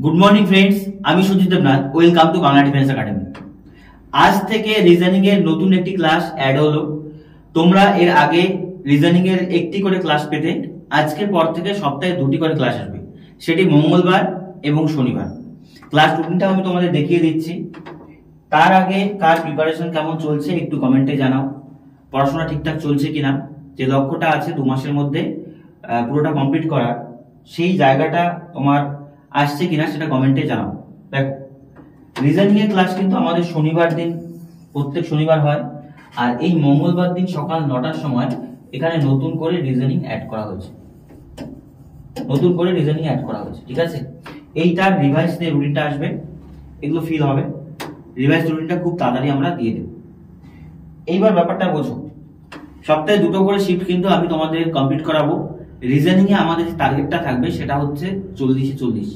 Good morning friends, আমি Sujit Debnath. Welcome to Bangla defence academy. আজ থেকে রিজনিং এর নতুন একটি ক্লাস অ্যাড হলো। তোমরা এর আগে রিজনিং এর একটি করে ক্লাস পেতে, আজকের পর থেকে সপ্তাহে দুটি করে ক্লাস আসবে, সেটি মঙ্গলবার এবং শনিবার। ক্লাস রুটিনটা আমি তোমাদের দেখিয়ে দিচ্ছি। তার আগে কার প্রিপারেশন কেমন চলছে একটু কমেন্টে জানাও। পড়াশোনা ঠিকঠাক চলছে কিনা, যে লক্ষ্যটা আছে 2 মাসের মধ্যে পুরোটা কমপ্লিট করার, সেই জায়গাটা তোমার আসছে কিনা সেটা কমেন্টে জানাও। দেখো, রিজনিং এর ক্লাস কিন্তু আমাদের শনিবার দিন, প্রত্যেক শনিবার হয়। আর এই মঙ্গলবার দিন সকাল 9টার সময় এখানে নতুন করে রিজনিং অ্যাড করা হয়েছে, ঠিক আছে? এইটার রিভাইজ দিয়ে রুটিনটা আসবে, এগুলো ফিল হবে। রিভাইজ রুটিনটা খুব তাড়াতাড়ি আমরা দিয়ে দেব। এইবার ব্যাপারটা বোঝো, সপ্তাহে 2টো করে শিফট কিন্তু আমি তোমাদের কমপ্লিট করাবো। রিজনিং এ আমাদের যে টার্গেটটা থাকবে সেটা হচ্ছে 40-40,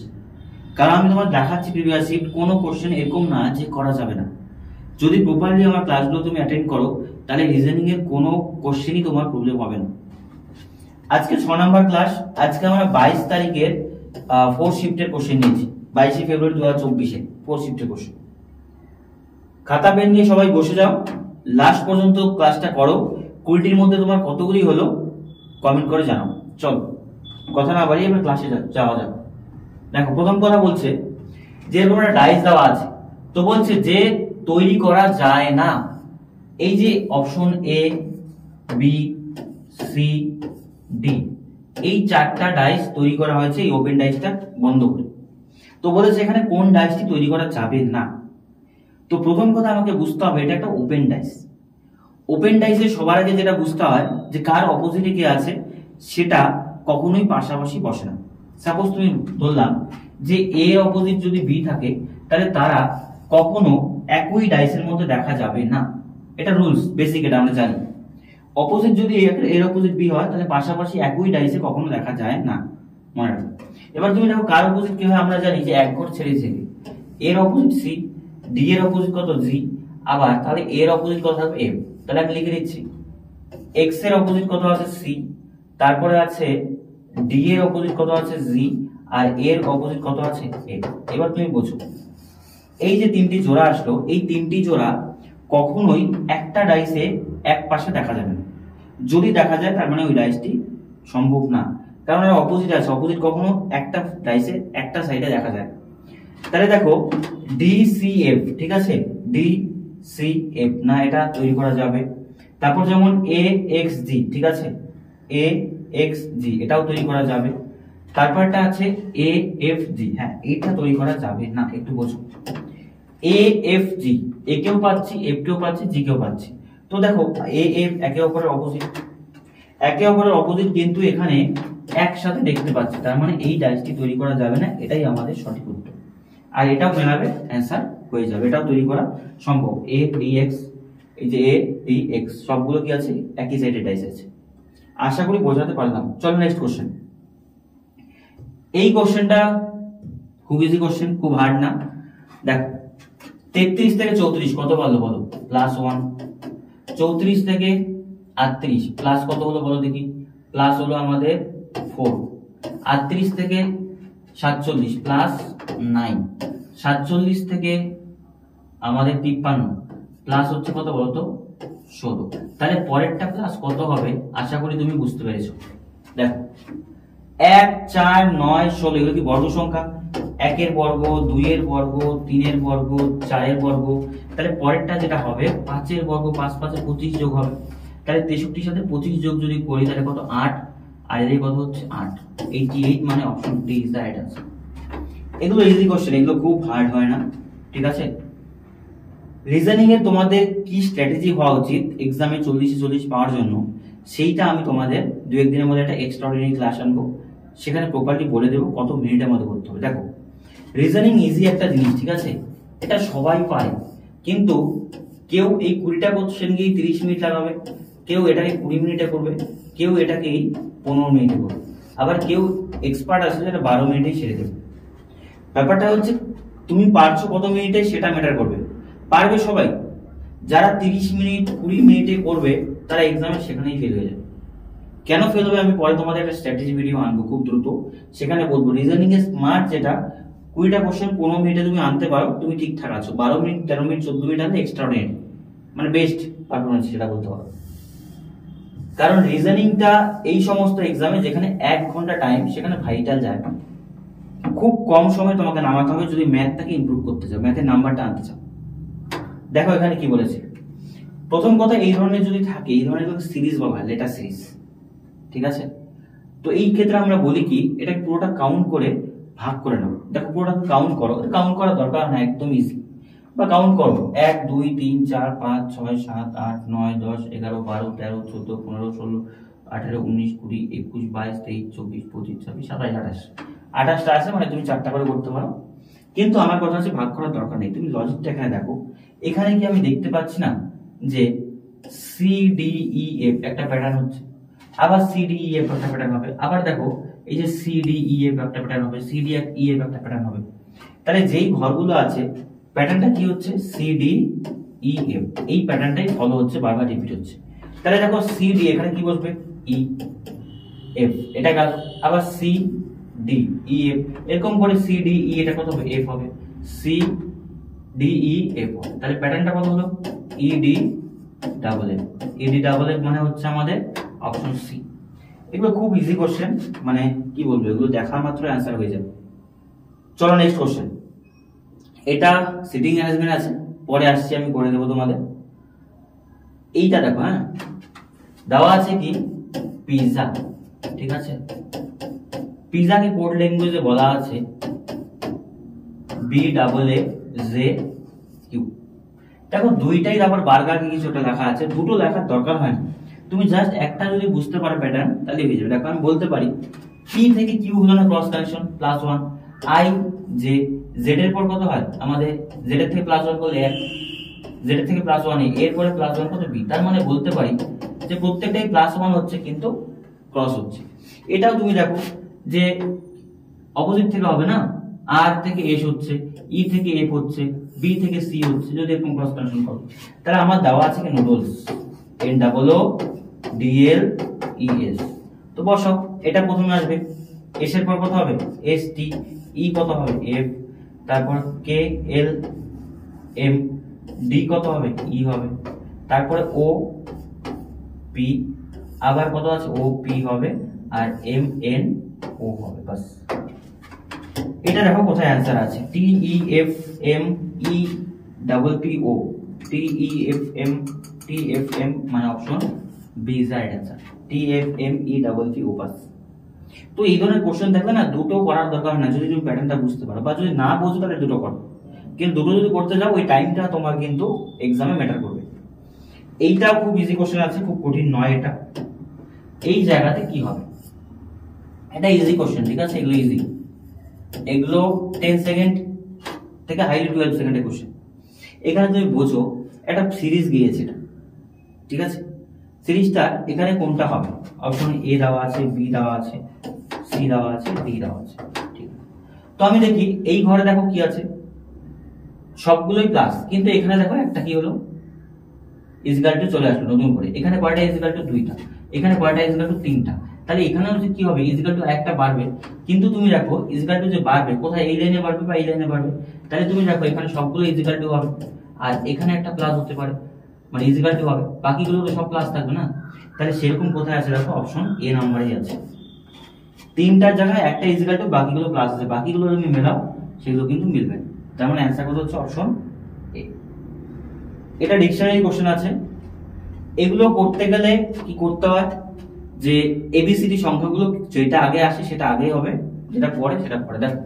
কারণ আমি তোমার দেখাচ্ছি প্রিভিয়াস শিফট, কোনো কোশ্চেন এরকম না যে করা যাবে না। যদি প্রপারলি আমার ক্লাসগুলো তুমি অ্যাটেন্ড করো, তাহলে রিজনিং এর কোনো কোশ্চেনই তোমার প্রবলেম হবে না। আজকে 6 নাম্বার ক্লাস। আজকে আমরা 22 তারিখের 4 শিফটের কোশ্চেন নিয়েছি। 22 ফেব্রুয়ারি 2024 4 শিফটের কোশ্চেন। খাতা পেন নিয়ে সবাই বসে যাও, লাস্ট পর্যন্ত ক্লাসটা করো। 20টির মধ্যে তোমার কতগুলি হলো কমেন্ট করে জানাও। চলো কথা না বাড়িয়ে আমরা ক্লাসে যাওয়া যাক। দেখো, প্রথম কথা বলছে যে এরকম একটা ডাইস দেওয়া আছে, তো বলছে যে তৈরি করা যায় না। এই যে option A, B, C, D, এই 4টা ডাইস তৈরি করা হয়েছে এই ওপেন ডাইসটা বন্ধ করে। তো বলেছে এখানে কোন ডাইসটি তৈরি করা যাবে না। তো প্রথম কথা আমাকে বুঝতে হবে এটা একটা ওপেন ডাইস। ওপেন ডাইসে সবার আগে যেটা বুঝতে হয় যে কার অপোজিটে কে আছে, সেটা কখনোই পাশাপাশি বসে না। সাপোজ তুমি ধরলাম যে এ এর অপোজিট যদি বি থাকে, তাহলে তারা কখনো একই ডাইসের মধ্যে দেখা যাবে না। এটা রুলস, বেসিক, এটা আমরা জানি। অপোজিট যদি এর অপোজিট বি হয়, তাহলে পাশাপাশি একই ডাইসে কখনো দেখা যায় না, মনে রাখো। এবার তুমি দেখো কার অপোজিট কি হয়, আমরা জানি যে এক ঘর ছেড়ে ছেড়ে। এর অপোজিট সি, ডি এর অপোজিট কত জি, আবার তাহলে এর অপোজিট কত থাকবে এফ। তাহলে আমি লিখে দিচ্ছি এক্স এর অপোজিট কত আছে সি, তারপরে আছে ডি এর অপোজিট কত আছে জি, আর এর অপোজিট কত আছে এফ। এবার তুমি বোঝো, এই যে 3টি জোড়া আসলো, এই 3টি জোড়া কখনোই একটা ডাইসে এক পাশে দেখা যাবে না। যদি দেখা যায় তার মানে ওই ডাইসটি সম্ভব না, কারণ এর অপোজিট আছে। অপোজিট কখনো একটা ডাইসে একটা সাইডে দেখা যায়। তাহলে দেখো ডি সি এফ, ঠিক আছে? ডি সি এফ না, এটা তৈরি করা যাবে। তারপর যেমন এ এক্স জি, ঠিক আছে? এ এক্স জি, এটাও তৈরি করা যাবে। তারপরটা আছে এ এফ জি, হ্যাঁ, এটা তৈরি করা যাবে না। একটু বোঝো, এ এফ জি, এ কেও পাচ্ছি, এফ কেও পাচ্ছি, জি কেও পাচ্ছি। তো দেখো এ এফ একে অপরের অপোজিট, কিন্তু এখানে একসাথে দেখতে পাচ্ছি, তার মানে এই ডাইসটি তৈরি করা যাবে না। এটাই আমাদের সঠিক উত্তর। আর এটাও মেলাবে, অ্যান্সার হয়ে যাবে। এটাও তৈরি করা সম্ভব। এ ডি এক্স, এই যে এ ডি এক্স সবগুলো কি আছে, একই সাইডে ডাইস আছে। আশা করি বোঝাতে পারলাম। চলো নেক্সট কোশ্চেন। এই কোশ্চেনটা খুব ইজি কোশ্চেন, খুব হার্ড না। দেখো 33 থেকে 34 কত পারলো বলো, +1। 34 থেকে 38 প্লাস কত হলো বলো দেখি, প্লাস হলো আমাদের 4। 38 থেকে 47 +9। 47 থেকে আমাদের 53 প্লাস হচ্ছে কত বলতো, 16। তাহলে পরেরটা প্লাস কত হবে, আশা করি তুমি বুঝতে পেরেছো। দেখো 1, 4, 9, 16 এগুলো কি বর্গ সংখ্যা? 1 এর বর্গ, 2 এর বর্গ, 3 এর বর্গ, 4 এর বর্গ। তাহলে পরেরটা যেটা হবে 5 এর বর্গ, 5 5 25 যোগ হবে। তাহলে 63 সাথে 25 যোগ যদি করি তাহলে কত, 8। আর এর কত হচ্ছে 8। 88, মানে option D is the right answer. এগুলো ইজি কোশ্চেন, এগুলো খুব হার্ড হয় না, ঠিক আছে? রিজনিং এর তোমাদের কি স্ট্র্যাটেজি হওয়া উচিত এক্সামে 40-40 পাওয়ার জন্য, সেইটা আমি তোমাদের 2-1 দিনের মধ্যে একটা এক্সট্রাঅর্ডিনারি ক্লাস আনবো, সেখানে প্রপারলি বলে দেবো কত মিনিটের মধ্যে করতে হবে। দেখো রিজনিং ইজি একটা জিনিস, ঠিক আছে? এটা সবাই পারে, কিন্তু কেউ এই 20টা কোশ্চেনকেই 30 মিনিট লাগাবে, কেউ এটাকে 20 মিনিটে করবে, কেউ এটাকেই 15 মিনিটে করবে, আবার কেউ এক্সপার্ট আছে যেটা 12 মিনিটেই ছেড়ে দেবে। ব্যাপারটা হচ্ছে তুমি পারছো কত মিনিটে সেটা ম্যাটার করবে। পারবে সবাই, যারা 30 মিনিট 20 মিনিটে করবে তারা এক্সামে সেখানেই ফেল হয়ে যাবে। কেন ফেল হবে আমি পরে তোমাদের একটা স্ট্র্যাটেজি ভিডিও আনবো খুব দ্রুত, সেখানে বলবো। রিজনিং এ স্মার্ট যেটা 20টা কোশ্চেন 15 মিনিটে তুমি আনতে পারো, তুমি ঠিকঠাক আছো। 12 মিনিট 13 মিনিট 14 মিনিট আনলে এক্সট্রাঅর্ডিনারি, মানে বেস্ট পারফরমেন্স সেটা বলতে পারো। কারণ রিজনিংটা এই সমস্ত এক্সামে যেখানে 1 ঘন্টা টাইম, সেখানে ভাইটাল জায়গা। খুব কম সময় তোমাকে নামাতে হবে যদি ম্যাথটাকে ইমপ্রুভ করতে চাও, ম্যাথের নাম্বারটা আনতে চাও। দেখো এখানে কি বলেছে। প্রথম কথা, এই ধরনের যদি থাকে, এই ধরনের যদি সিরিজ বলা হয়, লেটার সিরিজ, ঠিক আছে, তো এই ক্ষেত্রে আমরা বলি কি, এটা পুরোটা কাউন্ট করে ভাগ করে নাও। দেখো পুরোটা কাউন্ট করো, কাউন্ট করার দরকার না, একদম ইজি। বা কাউন্ট করো 1 2 3 4 5 6 7 8 9 10 11 12 13 14 15 16 18 19 20 21 22 23 24 25 26 27 28টা আছে, মানে তুমি 4টা করে করতে পারো। কিন্তু আমার কথা হচ্ছে ভাগ করার দরকার নেই, তুমি লজিকটা এখানে দেখো। এখানে কি আমি দেখতে পাচ্ছি না যে সি ডি ই এফ একটা প্যাটার্ন হচ্ছে, আবার সি ডি ই এফ একটা প্যাটার্ন হবে, আবার দেখো এই যে সি ডি ই এফ একটা প্যাটার্ন হবে, সি ডি ই এফ একটা প্যাটার্ন হবে। তাহলে যেই ঘরগুলো আছে প্যাটার্নটা কি হচ্ছে, সি ডি ই এফ, এই প্যাটার্নটাই ফলো হচ্ছে, বারবার রিপিট হচ্ছে। তাহলে দেখো সি ডি এখানে কি বসবে, ই এফ, এটা গেল। আবার সি ডি ই এফ, এরকম করে সি ডি ই, এটা কত হবে, এফ হবে, সি ডি ই এফ হবে। তাহলে প্যাটার্নটা কত হলো, E D double F. E D double F মানে হচ্ছে আমাদের অপশন সি। এগুলো খুব ইজি কোশ্চেন, মানে কি বলবো, এগুলো দেখা মাত্র অ্যান্সার হয়ে যাবে। চলো নেক্সট কোশ্চেন। এটা সিটিং অ্যারেঞ্জমেন্ট আছে, পরে আসছি আমি, করে দেবো তোমাদের। এইটা দেখো, হ্যাঁ দেওয়া আছে কি, পিজা, ঠিক আছে। পিজাকে কোড ল্যাঙ্গুয়েজে বলা আছে BAAJQ। দেখো দুইটাই আবার বার্গার কি কিছু একটা লেখা আছে, দুটো লেখার দরকার হয় না, তুমি জাস্ট একটা যদি বুঝতে পারো প্যাটার্ন, তাহলে হয়ে যাবে। দেখো আমি বলতে পারি P থেকে Q হলো না cross connection, +1, I J, Z এর পর কত হয় আমাদের, Z এর থেকে +1 করলে 1, Z এর থেকে +1 এর পরে +1 কত B। তার মানে বলতে পারি যে প্রত্যেকটাই +1 হচ্ছে, কিন্তু ক্রস হচ্ছে। এটাও তুমি দেখো যে অপোজিট থেকে হবে না, R থেকে S হচ্ছে, E থেকে F হচ্ছে, B থেকে C হচ্ছে, যদি এরকম ক্রস কানেকশন করো। তাহলে আমার দেওয়া আছে কি, নুডলস, NOODLES। তো বসো, এটা প্রথমে আসবে, S এর পর কত হবে, ST, E কত হবে, F, তারপর KLM, D কত হবে, E হবে, তারপরে OP, আবার কত আছে, OP হবে, আর MNO হবে। বাস, এটা দেখো কোথায় অ্যান্সার আছে, TEFMEPPO, TEFM মানে option B is right answer, TFMEPPO। বাস। তো এই ধরনের কোশ্চেন দেখলে না, দুটো করার দরকার না, যদি তুমি প্যাটার্নটা বুঝতে পারো, বা যদি না বুঝো তাহলে দুটো করো। কিন্তু দুটো যদি করতে যাও, ওই টাইমটা তোমার কিন্তু এক্সামে ম্যাটার করবে। এইটাও খুব ইজি কোশ্চেন আছে, খুব কঠিন নয় এটা। এই জায়গাতে কি হবে, এটা ইজি কোশ্চেন, ঠিক আছে, এগুলো ইজি, এগুলো 10 সেকেন্ড থেকে হাইলি 12 সেকেন্ডের কোশ্চেন। এখানে তুমি বোঝো একটা সিরিজ গিয়েছে এটা, ঠিক আছে, সিরিজটা এখানে কোনটা হবে, অপশন এ দেওয়া আছে, বি দেওয়া আছে, সি দেওয়া আছে, ডি দেওয়া আছে, ঠিক আছে। তো আমি দেখি এই ঘরে দেখো কি আছে, সবগুলোই প্লাস, কিন্তু এখানে দেখো একটা কি হলো, ইজিক্যাল টু চলে আসলো নতুন করে। এখানে কয়টা ইজিক্যাল টু, 2টা, এখানে কয়টা ইজিক্যাল টু, 3টা। তাহলে এখানেও যে কি হবে, ইজিক্যাল টু একটা বাড়বে, কিন্তু তুমি দেখো ইজিক্যাল টু যে বাড়বে কোথায়, এই লাইনে বাড়বে বা এই লাইনে বাড়বে। তাহলে তুমি দেখো এখানে সবগুলো ইজিক্যাল টু হবে, আর এখানে একটা প্লাস হতে পারে, মানে ইজিক্যাল টু হবে, বাকিগুলো তো সব প্লাস থাকবে না। তাহলে সেরকম কোথায় আছে, দেখো অপশন এ নাম্বারেই আছে। 3টার জায়গায় একটা ইজিক্যাল টু, বাকিগুলো প্লাস আছে, বাকিগুলো তুমি মেলাও সেগুলো কিন্তু মিলবে। তার মানে অ্যান্সার কত হচ্ছে, অপশন এ। এটা ডিকশনারি কোশ্চেন আছে। এগুলো করতে গেলে কি করতে হয়, যে এবিসিডি সংখ্যাগুলো যেটা আগে আসে সেটা আগেই হবে, যেটা পরে সেটা পরে। দেখো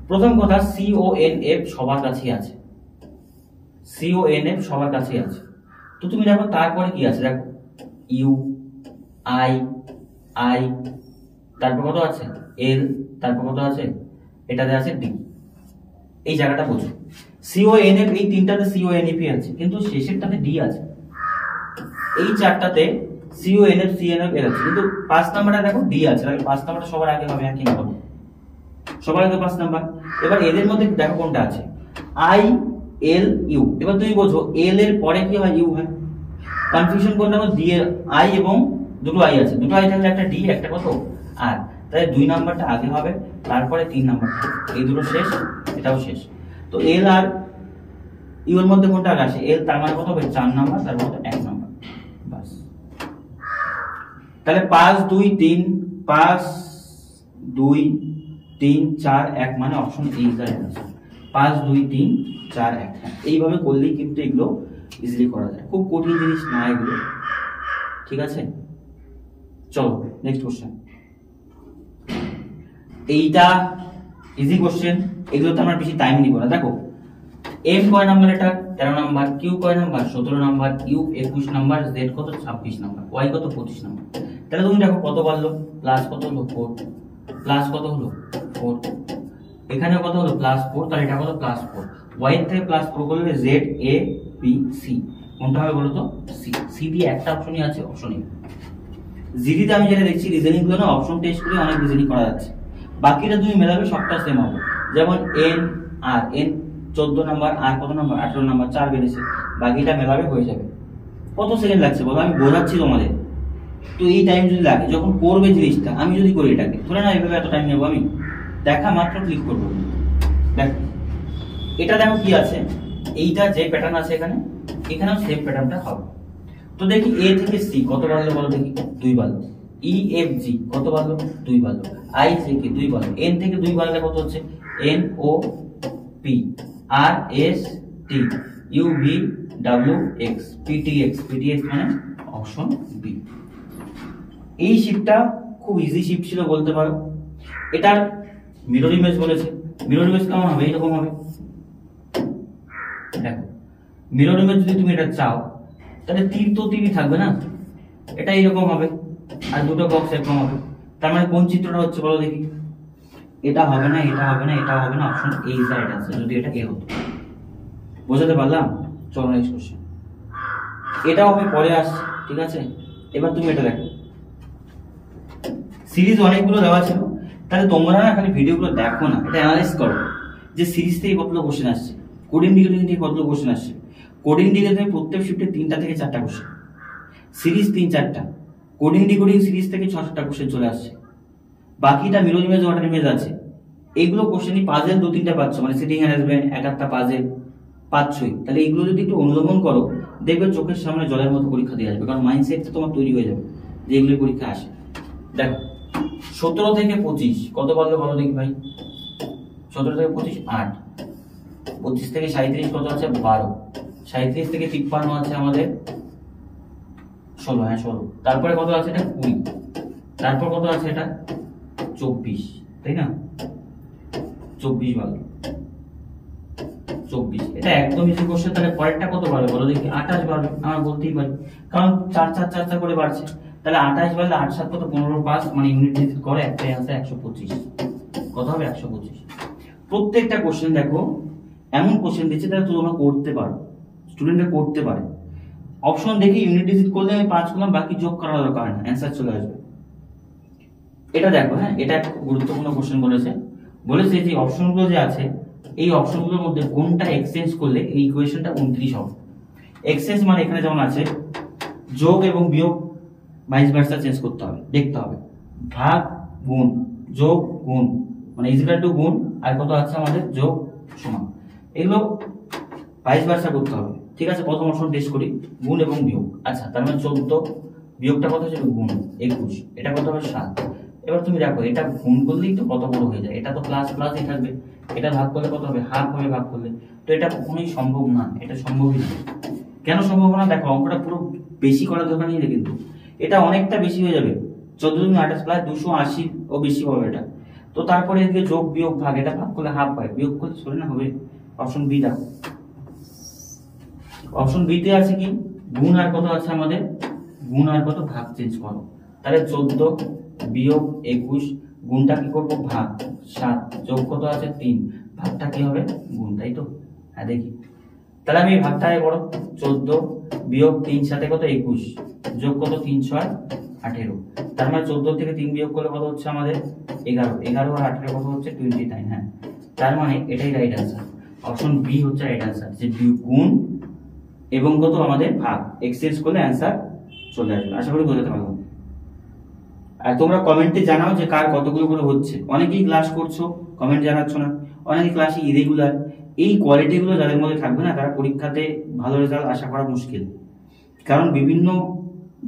প্রথম কথা, CONF সবার কাছেই আছে, CONF সবার কাছেই আছে। তো তুমি দেখো তারপরে কি আছে, দেখো ইউ, আই, আই, তারপর কত আছে, এল, তারপর কত আছে, এটাতে আছে ডি। এই জায়গাটা বোঝো, CONF এই তিনটাতে CONF আছে, কিন্তু শেষেরটাতে ডি আছে। এই চারটাতে CONF CNF এর আছে, কিন্তু 5 নাম্বারটা দেখো ডি আছে, তাহলে 5 নাম্বারটা সবার আগে হবে, একই না হবে, সবার আগে 5 নাম্বার। এবার এদের মধ্যে দেখো কোনটা আছে, আই এল ইউ। এবার তুমি বোঝো এল এর পরে কি হয়, ইউ হয়। কনফিউশন কোনটা, ডি এর আই এবং দুটো আই আছে, দুটো আই থাকলে একটা ডি একটা কত, আর তাই 2 নাম্বারটা আগে হবে, তারপরে 3 নাম্বারটা, এই দুটো শেষ, এটাও শেষ। তো এল আর ইউ এর মধ্যে কোনটা আগে আসে? এল তার মানে কত হবে? 4 নাম্বার, তার মধ্যে 1 নাম্বার, বাস। তাহলে 5 2 3 5 2 3 4 1 মানে option A is the answer. 5 2 3 4 1, এইভাবে করলেই কিন্তু এগুলো ইজিলি করা যায়, খুব কঠিন জিনিস না এগুলো, ঠিক আছে। চলো নেক্সট কোশ্চেন। এইটা ইজি কোশ্চেন, এগুলো তো আমরা বেশি টাইম নিব না। দেখো এম কয় নাম্বার? এটা 13 নাম্বার, কিউ কয় number? 17 number, U 21 number, Z কত? 26 নাম্বার, ওয়াই কত? 25 নাম্বার। তাহলে তুমি দেখো কত বাড়লো, প্লাস কত হলো? 4, প্লাস কত হলো? 4, এখানে কত হলো? প্লাস 4, তাহলে এটা কত? প্লাস 4। ওয়াই থেকে প্লাস 4 করলে জেড এ বি সি, কোনটা হবে বলো তো? সি। সি দিয়ে একটা অপশনই আছে, অপশন এ। জিডিতে আমি যেটা দেখছি রিজনিং গুলো না অপশন টেস্ট করে অনেক রিজনিং করা যাচ্ছে, বাকিটা তুমি মেলাবে সবটা সেম হবে। যেমন এন আর এন 14 নাম্বার, আর কত নাম্বার? 18 নাম্বার, 4 বেড়েছে, বাকিটা মেলাবে হয়ে যাবে। কত সেকেন্ড লাগছে বলো? আমি বোঝাচ্ছি তোমাদের, তো এই টাইম যদি লাগে যখন করবে জিনিসটা, আমি যদি করি এটাকে, ধরে না এইভাবে এত টাইম নেবো, আমি দেখা মাত্র ক্লিক করবো। দেখো এটা দেখো কি আছে, এইটা যে প্যাটার্ন আছে এখানে, এখানেও সেম প্যাটার্নটা হবে। তো দেখি এ থেকে সি কত বাড়লো বলো দেখি? 2 বাড়লো। ই এফ জি কত বাড়লো? 2 বাড়লো। আই থেকে 2 বাড়লো। এন থেকে 2 বাড়লে কত হচ্ছে? N O P R S T U V W X PTX, PTX মানে অপশন বি। এই শিফটটা খুব ইজি শিফট ছিল বলতে পারো। এটার মিরর ইমেজ বলেছে, মিরর ইমেজ কেমন হবে? এইরকম হবে। দেখো মিরর ইমেজ যদি তুমি এটা চাও তাহলে তীর তো তীরই থাকবে না, এটা এইরকম হবে, আর দুটো বক্স এরকম হবে। তার মানে কোন চিত্রটা হচ্ছে বলো দেখি? এটা হবে না, এটা হবে না, এটা হবে না, option A is the right answer. যদি এটা এ হতো, বোঝাতে পারলাম? চলো নেক্সট কোশ্চেন। এটাও আমি পরে আসছি, ঠিক আছে। এবার তুমি এটা দেখো, সিরিজ অনেকগুলো দেওয়া ছিল, তাহলে তোমরা না খালি ভিডিওগুলো দেখো না, এটা অ্যানালাইজ করো যে সিরিজ থেকে কতগুলো কোশ্চেন আসছে, কোডিং ডিকোডিং থেকে কতগুলো কোশ্চেন আসছে। কোডিং ডিকোডিং প্রত্যেক শিফটে 3টা থেকে 4টা কোশ্চেন, সিরিজ 3-4টা, কোডিং ডিকোডিং সিরিজ থেকে 6-7টা কোশ্চেন চলে আসছে। বাকিটা মিরর ইমেজ, ওয়াটার ইমেজ আছে, এইগুলো কোশ্চেনই পাজেল 2-3টা পাচ্ছ, মানে সিটিং অ্যারেঞ্জমেন্ট, একটা পাজেল পাচ্ছই। তাহলে এইগুলো যদি একটু অনুধাবন করো, দেখবে চোখের সামনে জলের মতো পরীক্ষা দিয়ে আসবে, কারণ মাইন্ডসেটটা তোমার তৈরি হয়ে যাবে যে এগুলো পরীক্ষা আসে। দেখো 17 থেকে 25 কত পারলে বলো দেখি ভাই? 17 থেকে 25 8, 25 থেকে 37 কত আছে? 12, 37 থেকে 53 আছে আমাদের 16, হ্যাঁ 16। তারপরে কত আছে? এটা 20, তারপর কত আছে? এটা 24, তাই না? 24 বাড়লো, 24। এটা একদম ইজি কোশ্চেন। তাহলে পরেরটা কত বাড়বে বলো দেখি? 28 বাড়বে, আমরা বলতেই পারি, কারণ 4 করে বাড়ছে। তাহলে 28 বাড়লে 8 7 কত? 15 5, মানে ইউনিট ডিজিট করে একটাই আছে 125। কত হবে? 125। প্রত্যেকটা কোশ্চেন দেখো এমন কোশ্চেন দিচ্ছে তাহলে তোমরা করতে পারো, স্টুডেন্টরা করতে পারে। অপশন দেখে ইউনিট ডিজিট করলে আমি 5 করলাম, বাকি যোগ করার দরকার হয় না, অ্যান্সার চলে আসবে। এটা দেখো, হ্যাঁ এটা একটা গুরুত্বপূর্ণ কোশ্চেন বলেছে যে অপশনগুলো যে আছে এই অপশনগুলোর মধ্যে কোনটা এক্সচেঞ্জ করলে এই ইকুয়েশনটা 29 হবে। এক্সচেঞ্জ মানে এখানে যেমন আছে যোগ এবং বিয়োগ, ভাইস ভার্সা চেঞ্জ করতে হবে, দেখতে হবে। ভাগ গুণ, যোগ গুণ মানে ইজিক্যাল টু গুণ, আর কত আছে আমাদের? যোগ সমান। এগুলো ভাইস ভার্সা করতে হবে, ঠিক আছে। প্রথম অপশন টেস্ট করি, গুণ এবং বিয়োগ। আচ্ছা, তার মানে 14, বিয়োগটা কত হচ্ছে? গুণ 21, এটা কত হবে? 7। এবার তুমি দেখো এটা গুণ করলেই তো কত বড় হয়ে যায়, এটা তো প্লাস প্লাসই থাকবে, এটা ভাগ করলে কত হবে? হাফ হবে ভাগ করলে। তো এটা কখনোই সম্ভব না, এটা সম্ভবই না। কেন সম্ভব না? দেখো অঙ্কটা পুরো বেশি করার দরকার নেই, কিন্তু এটা অনেকটা বেশি হয়ে যাবে। 14 × 28 প্রায় 280 ও বেশি হবে এটা। তো তারপরে এদিকে যোগ বিয়োগ ভাগ, এটা ভাগ করলে হাফ হয়, বিয়োগ করলে সরে না হবে। অপশন বি দেখো, অপশন বি তে আছে কি? গুণ আর কত আছে আমাদের? গুণ আর কত? ভাগ চেঞ্জ করো। তাহলে 14 বিয়োগ 21, গুণটা কি করবো? ভাগ 7, যোগ কত আছে? 3, ভাগটা কি হবে? গুণ, তাই তো? হ্যাঁ দেখি, তাহলে আমি ভাগটা বড়, 14 বিয়োগ 3 সাথে কত? 21, যোগ কত? 3 6 18। তার মানে 14 থেকে 3 বিয়োগ করলে কত হচ্ছে আমাদের? 11, 11 আর 18 কত হচ্ছে? 29। হ্যাঁ, তার মানে এটাই রাইট আনসার, অপশন বি হচ্ছে রাইট আনসার, যে গুণ এবং কত আমাদের ভাগ এক্সচেঞ্জ করলে অ্যান্সার চলে আসবে। আশা করি বোঝাতে পারলাম। আর তোমরা কমেন্টে জানাও যে কার কতগুলো করে হচ্ছে। অনেকেই ক্লাস করছো, কমেন্ট জানাচ্ছ না, অনেকে ক্লাসে ইরেগুলার। এই কোয়ালিটিগুলো যাদের মধ্যে থাকবে না, তারা পরীক্ষাতে ভালো রেজাল্ট আশা করা মুশকিল। কারণ বিভিন্ন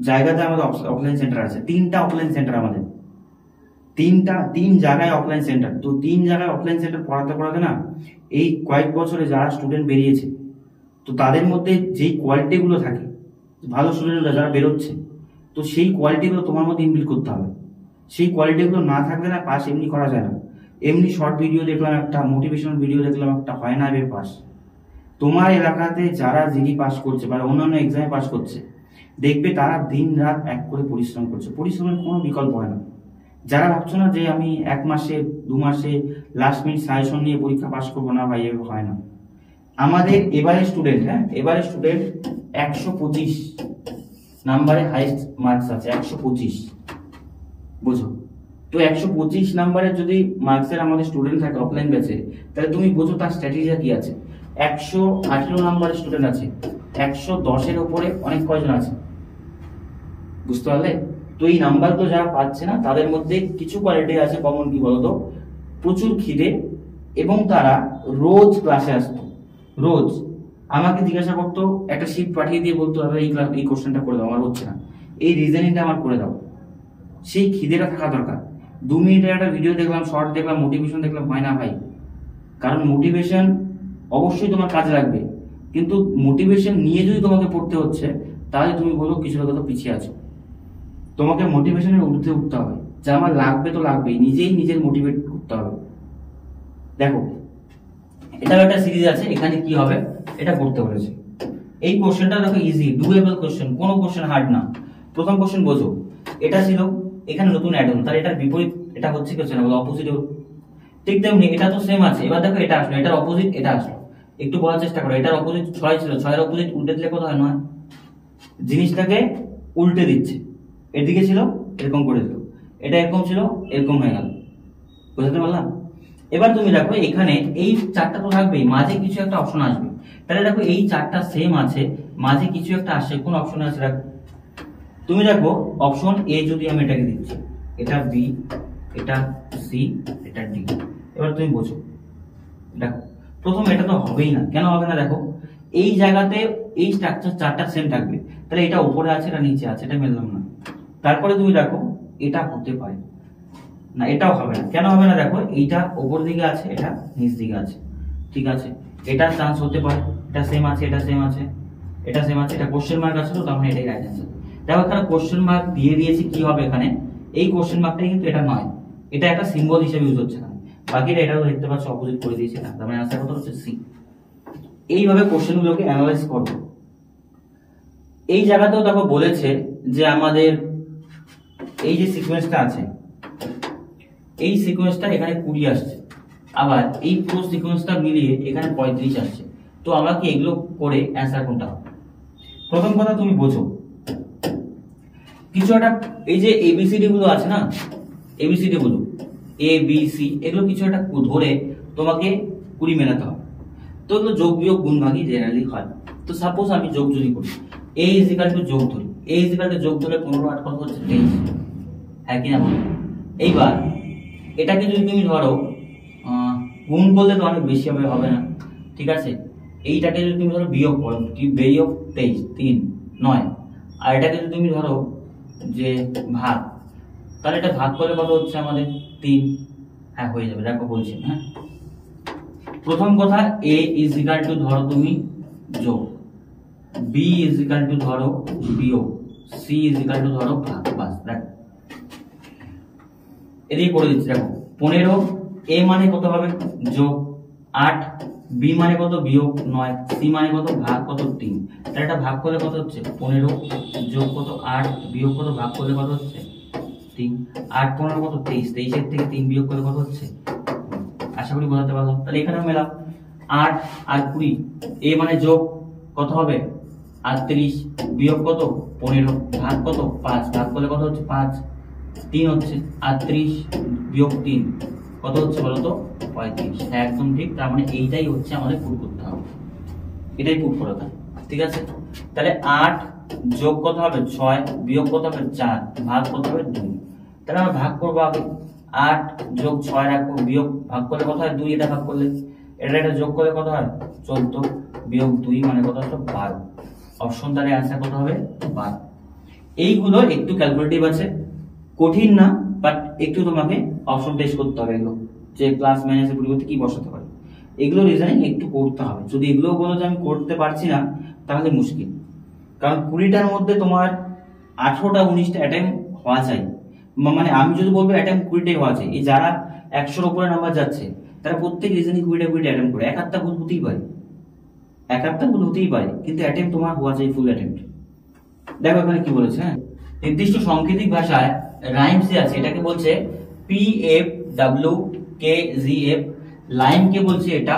জায়গাতে আমাদের অফলাইন সেন্টার আছে, 3টা অফলাইন সেন্টার আমাদের, তিন জায়গায় অফলাইন সেন্টার। তো 3 জায়গায় অফলাইন সেন্টার পড়াতে পড়াতে না, এই কয়েক বছরে যারা স্টুডেন্ট বেরিয়েছে, তো তাদের মধ্যে যেই কোয়ালিটিগুলো থাকে, ভালো স্টুডেন্টরা যারা বেরোচ্ছে, তো সেই কোয়ালিটিগুলো তোমার মধ্যে ইনবিল্ড করতে হবে। সেই কোয়ালিটিগুলো না থাকলে না পাস এমনি করা যায় না। এমনি শর্ট ভিডিও দেখলাম একটা, মোটিভেশনাল ভিডিও দেখলাম একটা, হয় না এবার পাস। তোমার এলাকাতে যারা জিডি পাস করছে বা অন্যান্য এক্সামে পাস করছে, দেখবে তারা দিন রাত এক করে পরিশ্রম করছে। পরিশ্রমের কোনো বিকল্প হয় না। যারা ভাবছো না যে আমি 1 মাসে 2 মাসে লাস্ট মিনিট সাজেশন নিয়ে পরীক্ষা পাস করবো, না ভাই, এভাবে হয় না। আমাদের এবারে স্টুডেন্ট, 125 নাম্বারে হাইস্ট মার্কস আছে, 125, বুঝো তো 125 নাম্বারের যদি মার্কসের আমাদের স্টুডেন্ট থাকে অফলাইন ব্যাচে, তাহলে তুমি বুঝো তার স্ট্র্যাটেজি কি আছে। 118 নাম্বারের স্টুডেন্ট আছে, 110-এর উপরে অনেক কয়জন আছে, বুঝতে পারলে? তো এই নাম্বারগুলো যারা পাচ্ছে না, তাদের মধ্যে কিছু কোয়ালিটি আছে কমন। কি বলতো, প্রচুর খিদে, এবং তারা রোজ ক্লাসে আসতো। রোজ আমাকে জিজ্ঞাসা করতো, একটা শিট পাঠিয়ে দিয়ে বলতো, দাদা এই কোশ্চেনটা করে দাও, আমার হচ্ছে না, এই রিজনিংটা আমার করে দাও। সেই খিদেটা থাকা দরকার। 2 মিনিটের একটা ভিডিও দেখলাম, শর্ট দেখলাম, মোটিভেশন দেখলাম, হয় না ভাই। কারণ মোটিভেশন অবশ্যই তোমার কাজে লাগবে, কিন্তু মোটিভেশন নিয়ে যদি তোমাকে পড়তে হচ্ছে, তাহলে তুমি বলো কিছু লোক তো পিছিয়ে আছো। তোমাকে মোটিভেশনের ঊর্ধ্বে উঠতে হবে, যা আমার লাগবে তো লাগবেই, নিজের মোটিভেট করতে হবে। দেখো, এটাও একটা সিরিজ আছে, এখানে কি হবে এটা করতে বলেছে। এই কোশ্চেনটা দেখো ইজি, ডুয়েবল কোশ্চেন, কোনো কোশ্চেন হার্ড না। প্রথম কোশ্চেন বোঝো, এটা ছিল, এখানে নতুন অ্যাড হলো, তাহলে এটার বিপরীত এটা হচ্ছে কোশ্চেন, বলো অপোজিট। ঠিক তেমনি এটা তো সেম আছে, এবার দেখো এটা আসলো, এটার অপোজিট এটা আসলো। একটু বলার চেষ্টা করো, এটার অপোজিট 6 ছিল, 6-এর অপোজিট উল্টে দিলে কত হয়? 9। জিনিসটাকে উল্টে দিচ্ছে, এদিকে ছিল এরকম করে দিল, এটা এরকম ছিল এরকম হয়ে গেল, বুঝতে পারলাম? এবার তুমি দেখো এখানে এই 4টা তো থাকবেই, মাঝে কিছু একটা অপশন আসবে। তাহলে দেখো এই 4টা সেম আছে, মাঝে কিছু একটা আসছে, কোন অপশন আছে দেখো। তুমি দেখো অপশন এ যদি আমি এটাকে দিচ্ছি, এটা বি, এটা সি, এটা ডি। এবার তুমি বোঝো, দেখো প্রথম এটা তো হবেই না। কেন হবে না? দেখো এই জায়গাতে এই স্ট্রাকচার 4টা সেম থাকবে, তাহলে এটা উপরে আছে, এটা নিচে আছে, এটা মেললাম না। তারপরে তুমি দেখো এটা হতে পারে না, এটাও হবে না। কেন হবে না? দেখো এইটা উপর দিকে আছে, এটা নিচ দিকে আছে, ঠিক আছে, এটা চান্স হতে পারে, এটা সেম আছে, এটা সেম আছে, এটা সেম আছে, এটা কোশ্চেন মার্ক আছে, তো তার মানে এটাই রাইট অ্যান্সার। দেখো এখানে কোশ্চেন মার্ক দিয়ে দিয়েছি, কি হবে এখানে? এই কোশ্চেন মার্কটাই কিন্তু এটা নয়, এটা একটা সিম্বল হিসেবে ইউজ হচ্ছে এখানে। বাকিটা এটাও দেখতে পাচ্ছ অপোজিট করে দিয়েছি না, তার মানে অ্যান্সার কত হচ্ছে সি। এইভাবে কোশ্চেনগুলোকে অ্যানালাইজ করব। এই জায়গাতেও দেখো বলেছে যে আমাদের এই যে সিকোয়েন্সটা আছে, এই সিকোয়েন্সটা এখানে 20 আসছে, আবার এই পুরো সিকোয়েন্সটা মিলিয়ে এখানে 35 আসছে। তো আমরা কি এগুলো করে অ্যান্সার কোনটা হবে? প্রথম কথা তুমি বোঝো, কিছু একটা এই যে এবিসিডি গুলো আছে না, এবিসিডি গুলো এ বি সি, এগুলো কিছু একটা ধরে তোমাকে 20 মেলাতে হবে। তো এগুলো যোগ বিয়োগ গুণ ভাগই জেনারেলি হয়। তো সাপোজ আমি যোগ যদি করি, a ইজিক্যাল টু যোগ ধরি, a ইজিক্যাল টু যোগ ধরে 15 8 কত হচ্ছে 23, হ্যাঁ কি না বলো? এইবার এটাকে যদি তুমি ধরো গুণ করলে তো অনেক বেশি হবে না, ঠিক আছে? এইটাকে যদি তুমি ধরো বিয়োগ করো, বিয়োগ 23 3 9, আর এটাকে যদি তুমি ধরো যে ভাগ, তাহলে এটা ভাগ করলে কত হচ্ছে আমাদের 3, হ্যাঁ হয়ে যাবে। দেখো বলছি, হ্যাঁ প্রথম কথা a ইজিক্যাল টু ধরো তুমি যোগ, b ইজিক্যাল টু ধরো বিয়োগ, c ইজিক্যাল টু ধরো ভাগ, বাস দেখো এদিকে করে দিচ্ছি। দেখো 15, a মানে কত হবে যোগ 8, b মানে কত বিয়োগ 9, c মানে কত ভাগ কত 3, তাহলে এটা ভাগ করলে কত হচ্ছে 15 যোগ কত 8 বিয়োগ কত ভাগ করলে কত হচ্ছে 3, 8 15 কত 23, 23 এর থেকে 3 বিয়োগ করলে কত হচ্ছে, আশা করি বোঝাতে পারলাম। তাহলে এখানে মেলাম 8 আর 20, a মানে যোগ কত হবে 38 বিয়োগ কত 15 ভাগ কত 5, ভাগ করলে কত হচ্ছে 5, 3 হচ্ছে 38 বিয়োগ 3 কত হচ্ছে বলো তো 35, হ্যাঁ একদম ঠিক। তার মানে এইটাই হচ্ছে আমাদের পুট করতে হবে, এটাই পুট করা থাকে, ঠিক আছে? তাহলে 8 যোগ কত হবে 6 বিয়োগ কত হবে 4 ভাগ কত হবে 2, তাহলে আমরা ভাগ করবো আগে, 8 যোগ 6 রাখবো, বিয়োগ ভাগ করলে কত হয় 2, এটা ভাগ করলে এটা যোগ করলে কত হয় 14 বিয়োগ 2 মানে কত হলো 12। অপশন তার आंसर কত হবে 12। এইগুলো একটু ক্যালকুলেটিভ আছে, কঠিন না, বাট একটু তোমাকে অপশন টেস্ট করতে হবে এগুলো, যে প্লাস মাইনাসের পরিবর্তে কি বসাতে পারে, এগুলো রিজনিং একটু করতে হবে। যদি এগুলো বলো যে আমি করতে পারছি না তাহলে মুশকিল, কারণ 20টার মধ্যে তোমার 18টা 19টা অ্যাটেম্প হওয়া চাই। মানে আমি যদি বলবো অ্যাটেম্প 20টাই হওয়া চাই। এই যারা 100-র উপরে নাম্বার যাচ্ছে তারা প্রত্যেক রিজনিং 20টা অ্যাটেম্প করে, এক আধটা ভুল হতেই পারে, কিন্তু অ্যাটেম্প তোমার হওয়া চাই ফুল অ্যাটেম্প। দেখো এখানে কি বলেছে, হ্যাঁ, নির্দিষ্ট সাংকেতিক ভাষায় রাইমসে আছে, এটাকে বলছে PFWKGF, লাইন কে বলছে এটা।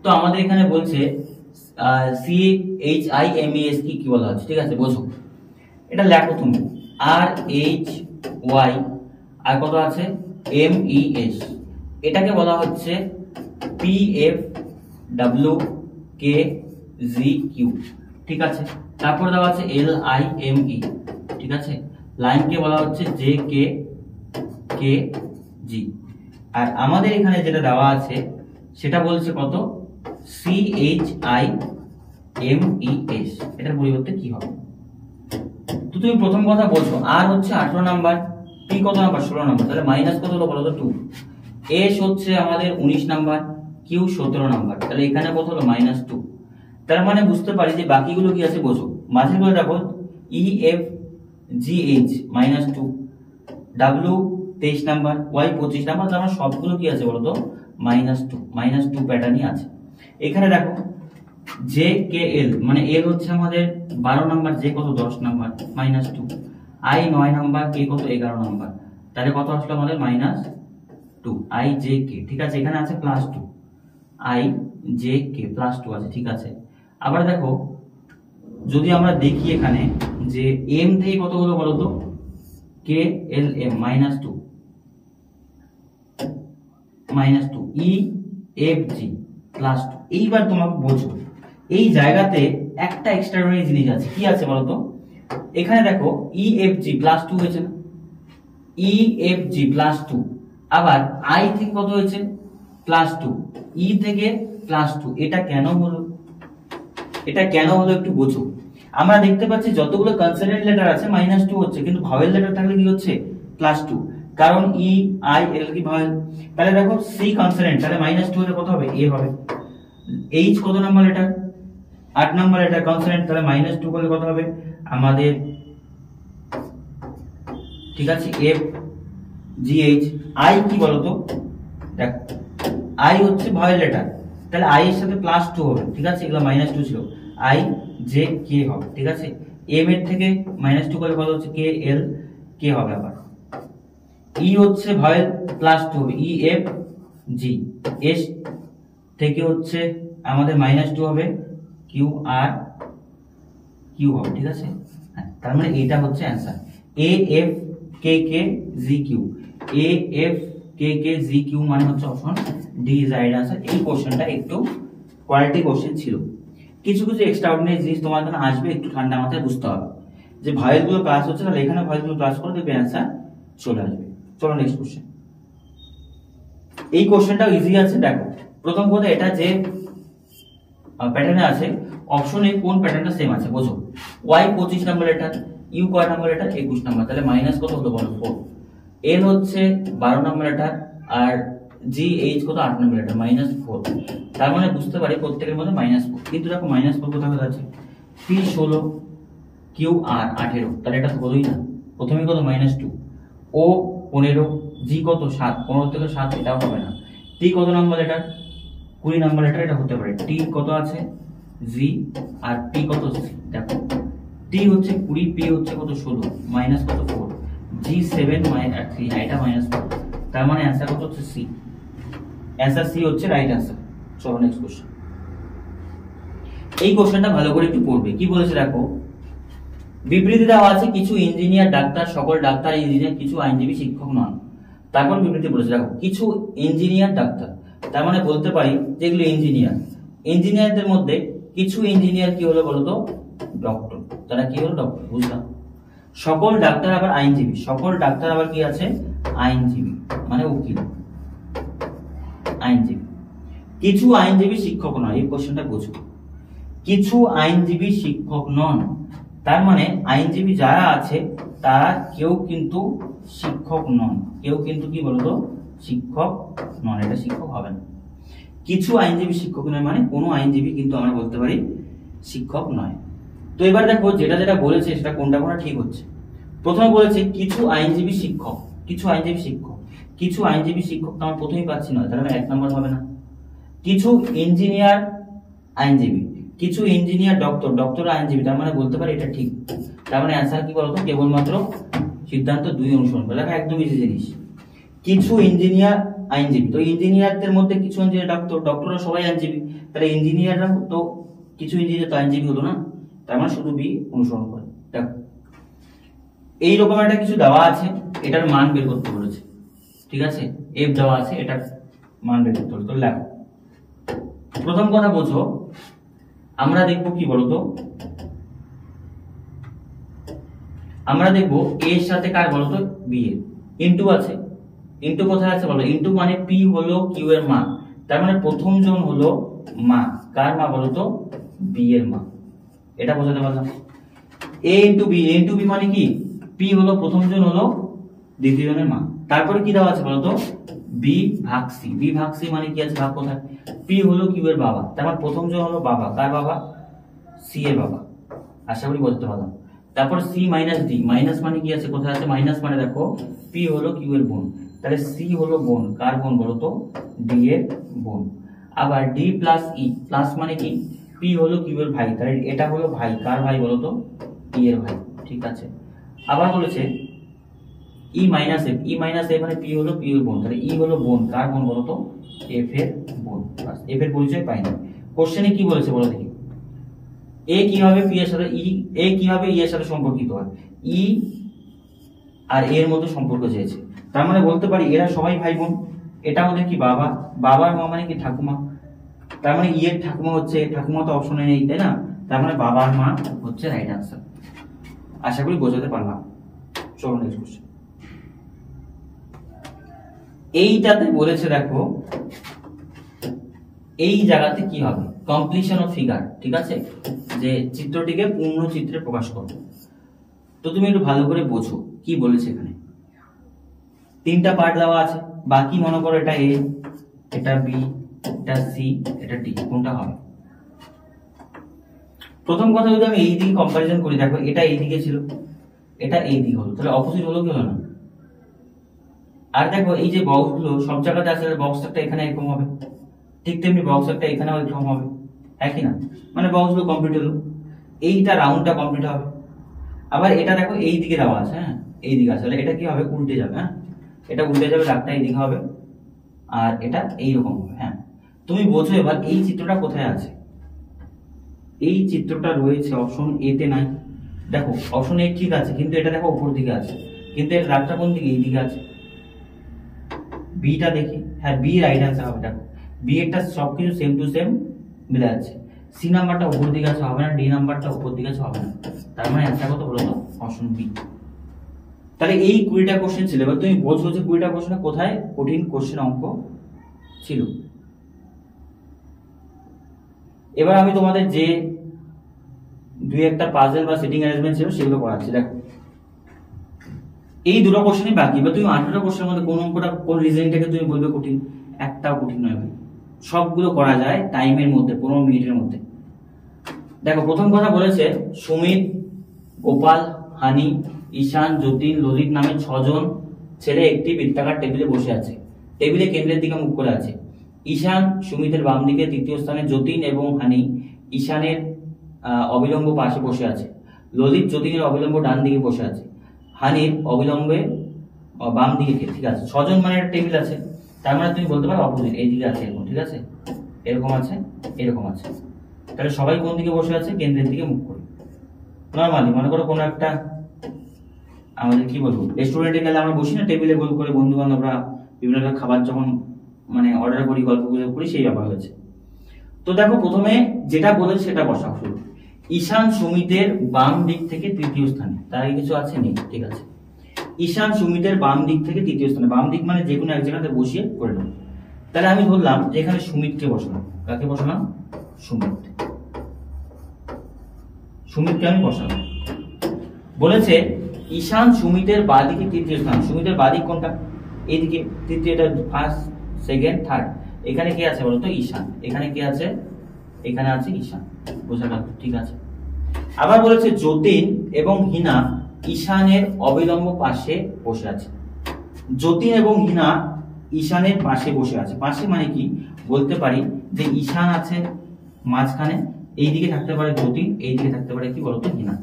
তো আমাদের এখানে বলছে CHIMES কি বলা হচ্ছে, ঠিক আছে বোঝো। এটা লেখো তুমি RHY আর কত আছে MES, এটাকে বলা হচ্ছে PFWKGQ, ঠিক আছে। তারপর দেওয়া আছে LIME, ঠিক আছে। লাইন কে বলা হচ্ছে JKKG, আর আমাদের এখানে যেটা দেওয়া আছে সেটা বলছে কত CHIMES, এটার পরিবর্তে কি হবে। তো তুমি প্রথম কথা বলছো আর হচ্ছে 18 নাম্বার, পি কত নাম্বার 16 নাম্বার, তাহলে মাইনাস কত হলো বলো তো 2। এস হচ্ছে আমাদের 19 নাম্বার, কিউ 17 নাম্বার, তাহলে এখানে কত হলো -2। তার মানে বুঝতে পারি যে বাকিগুলো কি আছে বোঝো। মাঝের গুলো দেখো EFGH -2, W 23 number, Y 25 number, তার মানে সবগুলো কি আছে বলো তো -2 প্যাটার্নই আছে। এখানে দেখো JKL মানে L হচ্ছে আমাদের 12 নাম্বার, J কত 10 নাম্বার -2, I 9 নাম্বার, K কত 11 নাম্বার, তাহলে কত আসলো আমাদের -2 IJK, ঠিক আছে। এখানে আছে +2 IJK +2 আছে, ঠিক আছে। আবার দেখো যদি আমরা দেখি এখানে যে M থেকে কত হলো বলো তো KLM -2 EFG +2। এইবার তোমাকে বোঝো এই জায়গাতে একটা এক্সট্রাঅর্ডিনারি জিনিস আছে, কি আছে বলতো। এখানে দেখো EFG +2 হয়েছে না, EFG +2, আবার I থেকে কত হয়েছে +2, E থেকে +2, এটা কেন হলো, একটু বোঝো। আমরা দেখতে পাচ্ছি যতগুলো কনসোনেন্ট লেটার আছে -2 হচ্ছে, কিন্তু ভাওয়েল লেটার থাকলে কি হচ্ছে +2, কারণ E I L কি ভাওয়েল। তাহলে দেখো C কনসোনেন্ট, তাহলে -2 হলে কত হবে A হবে। H কত number letter 8 number letter consonant, তাহলে -2 করলে কত হবে আমাদের, ঠিক আছে F GH। I কি বলতো, দেখ I হচ্ছে ভাওয়েল লেটার, তাহলে I এর সাথে +2 হবে, ঠিক আছে। এগুলো -2 ছিল, I J K হবে, ঠিক আছে। M এর থেকে -2 করলে কত হচ্ছে K L K হবে। আবার E হচ্ছে ভাওয়েল +2 হবে, E F G। S থেকে হচ্ছে আমাদের -2 হবে, Q R Q হবে, ঠিক আছে। তার মানে এটা হচ্ছে answer A F K K G Q, A F K K G Q মানে হচ্ছে option D is right answer. এই কোশ্চেনটা একটু কোয়ালিটি কোশ্চেন ছিল, কিছু এক্সট্রাঅর্ডিনারি জিনিস তোমার এখানে আসবে, একটু ঠান্ডা মাথায় বুঝতে হবে যে ভয়েল গুলো ক্লাস হচ্ছে, তাহলে এখানে ভয়েল গুলো ক্লাস করে দেখবে অ্যানসার চলে আসবে। চলো নেক্সট কোশ্চেন। এই কোশ্চেনটাও ইজি আছে, দেখো প্রথম কথা এটা যে প্যাটার্নে আছে অপশন এ কোন প্যাটার্নটা সেম আছে বোঝো। Y 25 নাম্বার লেটার, U কয় নাম্বার লেটার 21 নাম্বার, তাহলে মাইনাস কত হলো বলো 4। L হচ্ছে 12 নাম্বার লেটার, আর GH কত 8 নাম্বার লেটার -4। তার মানে বুঝতে পারি প্রত্যেকের মধ্যে -4, কিন্তু দেখো -4 কোথায় আছে, P 16 Q R 18, তাহলে এটা হলোই না। প্রথমে কত -2, O 15, G কত 7, 15 থেকে 7 এটাও হবে না। T কত নাম্বার লেটার 20 নাম্বার লেটার, এটা হতে পারে। T কত আছে G, আর P কত C, দেখো T হচ্ছে 20, P হচ্ছে কত 16, মাইনাস কত 4, G 7 -3, এটা -4, তার মানে অ্যানসার কত হচ্ছে C। অ্যানসার C হচ্ছে রাইট অ্যানসার। চলো নেক্সট কোশ্চেন। এই কোশ্চেনটা ভালো করে একটু পড়বে, কি বলেছে দেখো। বিবৃতি দেওয়া আছে কিছু ইঞ্জিনিয়ার ডাক্তার, সকল ডাক্তার ইঞ্জিনিয়ার, কিছু আইনজীবী শিক্ষক নন। তারপর বিবৃতি বলেছে দেখো কিছু ইঞ্জিনিয়ার ডাক্তার, তার মানে বলতে পারি যেগুলো ইঞ্জিনিয়ারদের মধ্যে কিছু ইঞ্জিনিয়ার কি হলো বলতো ডক্টর, তারা কি হলো ডক্টর, বুঝলাম। সকল ডাক্তার আবার আইনজীবী, সকল ডাক্তার আবার কি আছে, আইনজীবী মানে উকিল, আইনজীবী। কিছু আইনজীবী শিক্ষক নয়, এই কোশ্চেনটা বুঝো। কিছু আইনজীবী শিক্ষক নন, তার মানে আইনজীবী যারা আছে তারা কেউ কিন্তু শিক্ষক নন, কেউ কিন্তু কি বলতো শিক্ষক নন, এটা শিক্ষক হবে না। কিছু আইনজীবী শিক্ষক নয় মানে কোনো আইনজীবী কিন্তু আমরা বলতে পারি শিক্ষক নয়। তো এবার দেখো যেটা যেটা বলেছে সেটা কোনটা কোনটা ঠিক হচ্ছে। প্রথমে বলেছে কিছু আইনজীবী শিক্ষক, কিছু আইনজীবী শিক্ষক, কিছু আইনজীবী শিক্ষক তো আমরা প্রথমেই পাচ্ছি না, তাহলে 1 নম্বর হবে না। কিছু ইঞ্জিনিয়ার আইনজীবী, কিছু ইঞ্জিনিয়ার ডক্টর, ডক্টর আইনজীবী, তার মানে বলতে পারি এটা ঠিক। তার মানে অ্যান্সার কি বলতো, কেবলমাত্র সিদ্ধান্ত 2 অনুসরণ করে। দেখো একদম ইজি জিনিস। কিছু ইঞ্জিনিয়ার আইনজীবী, তো ইঞ্জিনিয়ারদের মধ্যে কিছু ইঞ্জিনিয়ার ডক্টর, ডক্টররা সবাই আইনজীবী, তাহলে ইঞ্জিনিয়াররা তো কিছু ইঞ্জিনিয়ার তো আইনজীবী হলো না, তার মানে শুধু বি অনুসরণ করে। দেখো এইরকম একটা কিছু দেওয়া আছে, এটার মান বের করতে বলেছে, ঠিক আছে, এফ দেওয়া আছে, এটার মান বের করতে বলেছে। তো লেখো, প্রথম কথা বোঝো, আমরা দেখবো কি বলতো, আমরা দেখবো এর সাথে কার বলতো, বি এর ইনটু আছে, ইনটু কোথায় আছে বলো, ইনটু মানে পি হলো কিউ এর মান, তার মানে প্রথম জন হলো মা, কার মা বলতো, বি এর মা, এটা বোঝাতে পারলাম। এ ইনটু বি, এ ইনটু বি মানে কি, পি হলো প্রথম জন হলো দ্বিতীয় জনের মা, তারপরে কি দেওয়া আছে বলতো, বি ভাগ সি, বি ভাগ সি মানে কি আছে, ভাগ কোথায়, পি হলো কিউ এর বাবা, তার মানে প্রথম জন হলো বাবা, কার বাবা, সি এর বাবা, আশা করি বলতে পারলাম। তারপর সি মাইনাস ডি, মাইনাস মানে কি আছে, কোথায় আছে, মাইনাস মানে দেখো পি হলো কিউ এর বোন, তাহলে সি হলো বোন, কার বোন বলতো, ডি এর বোন। আবার ডি প্লাস ই, প্লাস মানে কি, পি হলো কিউ এর ভাই, তাহলে এটা হলো ভাই, কার ভাই বলতো, ই এর ভাই, ঠিক আছে। আবার বলেছে ই মাইনাস এফ, ই মাইনাস এফ মানে পি হলো পি এর বোন, তাহলে ই হলো বোন, কার বোন বলতো, এফ এর বোন। এফ এর পরিচয় পাইনি। কোশ্চেনে কি বলেছে বলো দেখি, এ কিভাবে পি এর সাথে ই, এ কিভাবে ই এর সাথে সম্পর্কিত হয়, ই আর এর মধ্যে সম্পর্ক চেয়েছে, তার মানে বলতে পারি এরা সবাই ভাই বোন, এটা ওদের কি বাবা, বাবার মা মানে কি ঠাকুমা, তার মানে ই এর ঠাকুমা হচ্ছে, ঠাকুমা তো অপশনে নেই তাই না, তার মানে বাবার মা হচ্ছে রাইট আনসার। আশা করি বোঝাতে পারলাম। চলো নেক্সট কোশ্চেন। এইটাতে বলেছে দেখো এই জায়গাতে কি হবে, কমপ্লিশন অফ ফিগার, ঠিক আছে, যে চিত্রটিকে পূর্ণ চিত্রে প্রকাশ করবে। তো তুমি একটু ভালো করে বোঝো কি বলেছে এখানে। 3টা পার্ট দেওয়া আছে, বাকি মনে করো এটা এ, এটা বি, এটা সি, এটা ডি, কোনটা হবে? প্রথম কথা যদি আমি এই দিকে কম্পারিজন করি, দেখো এটা এই দিকে ছিল, এটা এই দিকে হলো, তাহলে অপোজিট হলো কি হলো না? আর দেখো এই যে বক্স গুলো সব জায়গাতে আছে, বক্স একটা এখানে এরকম হবে, ঠিক তেমনি বক্স একটা এখানেও এরকম হবে, একই না, মানে বক্স গুলো কমপ্লিট হলো, এইটা রাউন্ডটা কমপ্লিট হবে। আবার এটা দেখো এই দিকে দেওয়া আছে, হ্যাঁ এই দিকে আছে, এটা কি হবে, উল্টে যাবে, হ্যাঁ এটা উল্টে যাবে, দাগটা এই দিকে হবে, আর এটা এইরকম হবে। হ্যাঁ তুমি বোঝো এবার এই চিত্রটা কোথায় আছে, এই চিত্রটা রয়েছে অপশন এ তে নাই, দেখো অপশন এ ঠিক আছে, কিন্তু এটা দেখো উপর দিকে আছে, কিন্তু এর দাগটা কোন দিকে, এই দিকে আছে। বিটা দেখি, হ্যাঁ বি রাইট আনসার হবে। দেখো বি এরটা সবকিছু সেম টু সেম মিলে যাচ্ছে, সি নাম্বারটা উপর দিকে আছে হবে না, ডি নাম্বারটা উপর দিকে আছে হবে না, তার মানে অ্যান্সার কত বলো তো, অপশন বি। তাহলে এই 20টা কোশ্চেন ছিল, এবার তুমি বোঝো যে 20টা কোশ্চেনে কোথায় কঠিন কোশ্চেন অঙ্ক ছিল। এবার আমি তোমাদের যে 2-1টা পাজল বা সিটিং অ্যারেঞ্জমেন্ট ছিল সেগুলো করাচ্ছি। দেখো এই দুটো কোশ্চেনই বাকি, এবার তুমি 18টা কোশ্চেনের মধ্যে কোন অঙ্কটা, কোন রিজনিংটাকে তুমি বলবে কঠিন, একটাও কঠিন নয় ভাই, সবগুলো করা যায় টাইমের মধ্যে, 15 মিনিটের মধ্যে। দেখো প্রথম কথা বলেছে সুমিত, গোপাল, হানি, ঈশান, যতীন, ললিত নামে 6 জন ছেলে একটি বৃত্তাকার টেবিলে বসে আছে, টেবিলে কেন্দ্রের দিকে মুখ করে আছে। ঈশান সুমিতের বাম দিকে, তৃতীয় স্থানে যতীন এবং হানি ঈশানের অবিলম্ব পাশে বসে আছে, ললিত যতীনের অবিলম্ব ডান দিকে বসে আছে, হানির অবিলম্বে বাম দিকে, ঠিক আছে 6 জন মানে একটা টেবিল আছে, তার মানে তুমি বলতে পারো অপোজিট, এই দিকে আছে এরকম, ঠিক আছে এরকম আছে, এরকম আছে, তাহলে সবাই কোন দিকে বসে আছে, কেন্দ্রের দিকে মুখ করে। নরমালি মনে করো কোনো একটা আমাদের কি বলবো রেস্টুরেন্টে গেলে আমরা বসি না টেবিলে গোল করে, বন্ধু বান্ধবরা বিভিন্ন খাবার যখন মানে অর্ডার করি, গল্প গুজব করি, সেই ব্যাপার হয়েছে। তো দেখো প্রথমে যেটা বলেছে সেটা বসাও শুরু, ঈশান সুমিতের বাম দিক থেকে তৃতীয় স্থানে, তার আগে কিছু আছে নেই, ঠিক আছে। ঈশান সুমিতের বাম দিক থেকে তৃতীয় স্থানে, বাম দিক মানে যে কোনো এক জায়গাতে বসিয়ে করে নেব। তাহলে আমি ধরলাম যে এখানে সুমিতকে বসালাম, কাকে বসালাম? সুমিত, সুমিতকে আমি বসালাম। বলেছে ঈশান সুমিতের বাদিকে তৃতীয় স্থান, সুমিতের বাদিক কোনটা? এইদিকে তৃতীয়টা, ফার্স্ট সেকেন্ড থার্ড, এখানে কে আছে বলতো? ঈশান। এখানে কে আছে? এখানে আছে ঈশান, বোঝা গেল, ঠিক আছে। আবার বলেছে যতীন এবং হিনা ঈশানের অবিলম্ব পাশে বসে আছে। যতীন এবং হিনা ঈশানের পাশে বসে আছে, পাশে মানে কি বলতে পারি যে ঈশান আছে মাঝখানে, এইদিকে থাকতে পারে যতীন, এইদিকে থাকতে পারে কি বলতো? হিনা,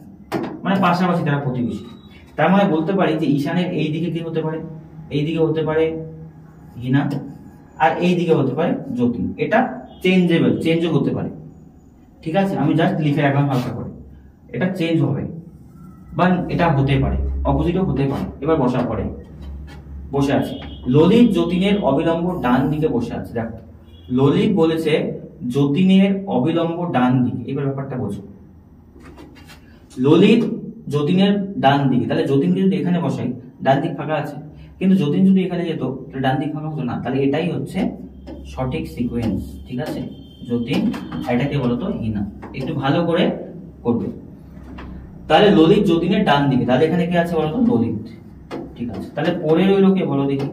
মানে পাশাপাশি, তারা প্রতিবেশী। তার মানে বলতে পারি যে ঈশানের এই দিকে কি হতে পারে? এইদিকে হতে পারে হিনা, আর এইদিকে হতে পারে যতীন। এটা চেঞ্জেবল, চেঞ্জও হতে পারে, ঠিক আছে। আমি জাস্ট লিখে রাখলাম হালকা করে, এটা চেঞ্জ হবে বা এটা হতে পারে, অপোজিটও হতে পারে। এবার বসার পরে বসে আছে ললিত যতীনের অবিলম্ব ডান দিকে বসে আছে। দেখো ললিত বলেছে যতীনের অবিলম্ব ডান দিকে, এবার ব্যাপারটা বোঝো। ললিত যতীনের ডান দিকে, তাহলে যতীনকে যদি এখানে বসাই ডান দিক ফাঁকা আছে, কিন্তু যতীন যদি এখানে যেত তাহলে ডান দিক ফাঁকা হতো না। তাহলে এটাই হচ্ছে সঠিক সিকোয়েন্স, ঠিক আছে। যতীন, এটাকে বলতো হিনা, একটু ভালো করে করবে। তাহলে ললিত যতীনের ডান দিকে, তাহলে এখানে কি আছে বলতো? ললিত, ঠিক আছে। তাহলে পরে রইলো কে বলো দেখি?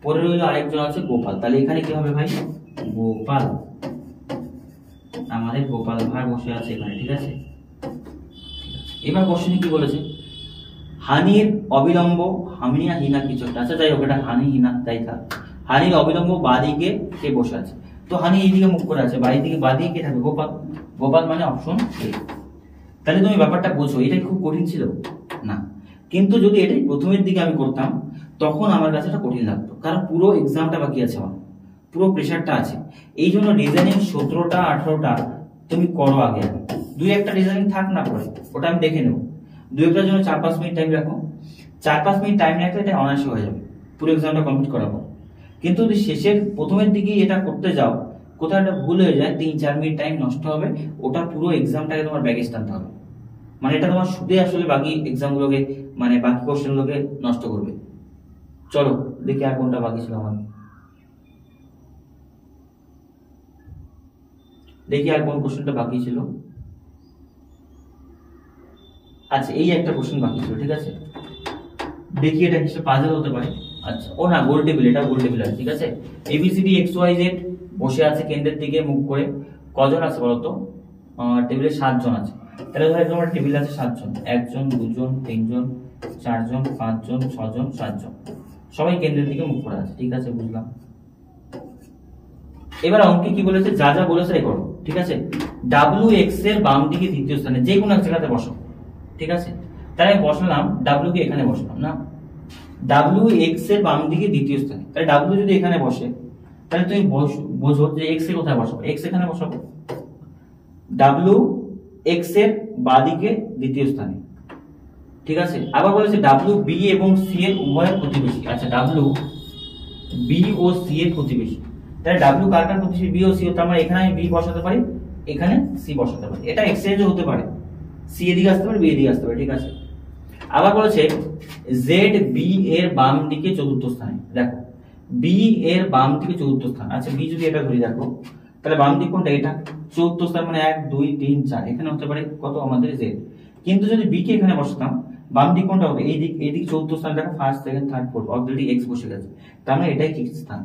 পরে রইলো আরেকজন আছে গোপাল, তাহলে এখানে কি হবে ভাই? গোপাল, আমাদের গোপাল ভাই বসে আছে এখানে, ঠিক আছে। এবার কোশ্চেনে কি বলেছে? হানির অবিলম্ব, হামিয়া হিনা কিছু একটা, আচ্ছা যাই হোক, এটা হানি হিনা তাই থাক। হানির অবিলম্ব বাদিকে কে বসে আছে? তো হানি এইদিকে মুখ করে আছে, বাদিকে বাদিকে কে থাকবে? গোপাল, গোপাল মানে অপশন এ। তাহলে তুমি ব্যাপারটা বোঝো, এটাই খুব কঠিন ছিল না, কিন্তু যদি এটাই প্রথমের দিকে আমি করতাম তখন আমার কাছে এটা কঠিন লাগতো, কারণ পুরো এক্সামটা বাকি আছে, আমার পুরো প্রেশারটা আছে। এই জন্য রিজনিং 17টা 18টা তুমি করো আগে, দুই একটা রিজনিং থাক না পরে, ওটা আমি দেখে নেবো। দুই একটার জন্য 4-5 মিনিট টাইম রাখো, 4-5 মিনিট টাইম রাখলে এটা অনায়াসে হয়ে যাবে, পুরো এক্সামটা কমপ্লিট করাবো। কিন্তু যদি শেষের প্রথমের দিকেই এটা করতে যাও, কোথাও একটা ভুল হয়ে যায়, 3-4 মিনিট টাইম নষ্ট হবে, ওটা পুরো এক্সামটাকে তোমার ব্যাগেজ টানতে হবে। মানে এটা তোমার শুধু আসলে বাকি এক্সামগুলোকে, মানে বাকি কোশ্চেনগুলোকে নষ্ট করবে। চলো দেখি আর কোনটা বাকি ছিল আমার, দেখি আর কোন কোশ্চেনটা বাকি ছিল। আচ্ছা এই একটা কোশ্চেন বাকি ছিল, ঠিক আছে। দেখি এটা কিসের পাজল হতে পারে। আচ্ছা ও না, গোল টেবিল, এটা গোল টেবিল আছে, ঠিক আছে। এবিসিডি এক্স ওয়াই জেড বসে আছে কেন্দ্রের দিকে মুখ করে, কজন আছে বলতো? টেবিলে 7 জন আছে। তাহলে ধরো তোমার টেবিল আছে 7 জন, 1 জন 2 জন 3 জন 4 জন 5 জন 6 জন 7 জন, সবাই কেন্দ্রের দিকে মুখ করে আছে, ঠিক আছে, বুঝলাম। এবার অঙ্কে কি বলেছে? যা যা বলেছে রেকর্ড, ঠিক আছে। ডাব্লিউ এক্স এর বাম দিকে দ্বিতীয় স্থানে, যে কোনো এক জায়গাতে বসো, ঠিক আছে। তাহলে আমি বসালাম ডাব্লিউ কে এখানে বসলাম না, ডাব্লিউ এক্স এর বাম দিকে দ্বিতীয় স্থানে। তাহলে ডাব্লিউ যদি এখানে বসে, তাহলে তুমি বোঝো যে এক্স এ কোথায় বসাবো? এক্স এখানে বসাবো। ডাব্লিউ এক্স এর বাদিকে দ্বিতীয় স্থানে, ঠিক আছে। আবার বলেছে ডাব্লিউ বি এবং সি এর উভয়ের প্রতিবেশী। আচ্ছা ডাব্লিউ বি ও সি এর প্রতিবেশী, তাহলে ডাব্লিউ কার কার প্রতিবেশী? বি ও সি। তো আমরা এখানে বি বসাতে পারি, এখানে সি বসাতে পারি, এটা এক্সচেঞ্জও হতে পারে, সি এদিকে আসতে পারে, বি এদিকে আসতে পারে, ঠিক আছে। আবার বলেছে জেড বি এর বাম দিকে চতুর্থ স্থানে। দেখো বি এর বাম দিকে চতুর্থ স্থান, আচ্ছা বি যদি এটা ধরি, দেখো তাহলে বাম দিক কোনটা? এটা চতুর্থ স্থান, মানে 1 2 3 4, এখানে হতে পারে কত? আমাদের জেড। কিন্তু যদি বি কে এখানে বসাতাম, বাম দিক কোনটা হবে? এই দিক চতুর্থ স্থান, দেখো first second third fourth, already x বসে গেছে, তার মানে এটাই ঠিক স্থান।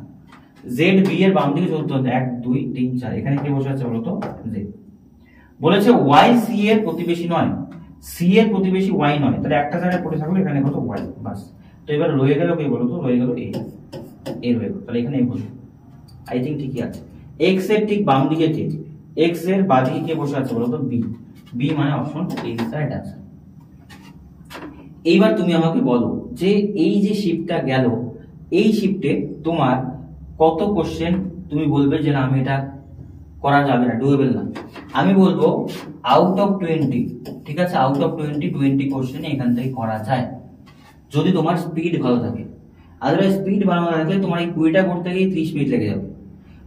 জেড বি এর বাম দিকে চতুর্থ স্থান, 1 2 3 4, এখানে কে বসে আছে বলতো? জেড। বলেছে ওয়াই সি এর প্রতিবেশী নয়, সি এর প্রতিবেশী ওয়াই নয়, তাহলে একটা জায়গায় পড়ে থাকলো, এখানে কত? ওয়াই, বাস। তো এবার রয়ে গেল কে বলতো? রয়ে গেল এ, এ রয়ে গেল, তাহলে এখানে এ বসে, আই থিঙ্ক ঠিকই আছে। এক্স এর ঠিক বাম দিকে কে? এক্স এর বাদিকে কে বসে আছে বলতো? বি, বি মানে option A is right answer. এইবার তুমি আমাকে বলো যে এই যে শিফটটা গেল, এই শিফটে তোমার কত কোশ্চেন তুমি বলবে যে না আমি এটা করা যাবে না, ডুয়েবল না। আমি বলবো আউট অফ 20, ঠিক আছে, আউট অফ 20 কোশ্চেন এখান থেকে করা যায় যদি তোমার স্পিড ভালো থাকে। আদারওয়াইজ স্পিড ভালো না থাকলে তোমার এই 20টা করতে গিয়ে 30 মিনিট লেগে যাবে।